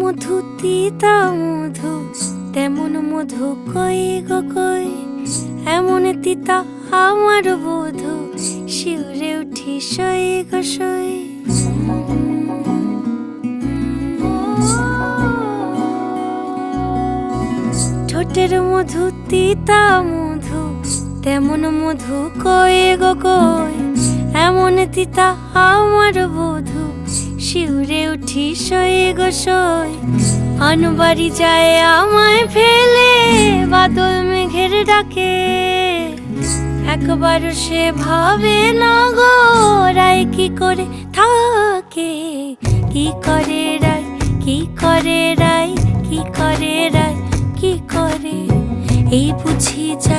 মধু তিতা মধু, তেমন মধু কই গো কই, এমন তিতা আমার বধূ, শিউরে উঠি সই গো সই। ঠোঁটের মধু তিতা মধু, তেমন মধু কই গো কই, এমন তিতা আমার বধূ, শিউরে উঠি সই গো সই। আনবাড়ি যায় আমায় ফেলে বাদল মেঘের ডাকে, একবার সে ভাবে না গো রায় কি করে থাকে। কি করে রায়, কি করে রায়, কি করে রায়, কি করে, এই বুঝি যা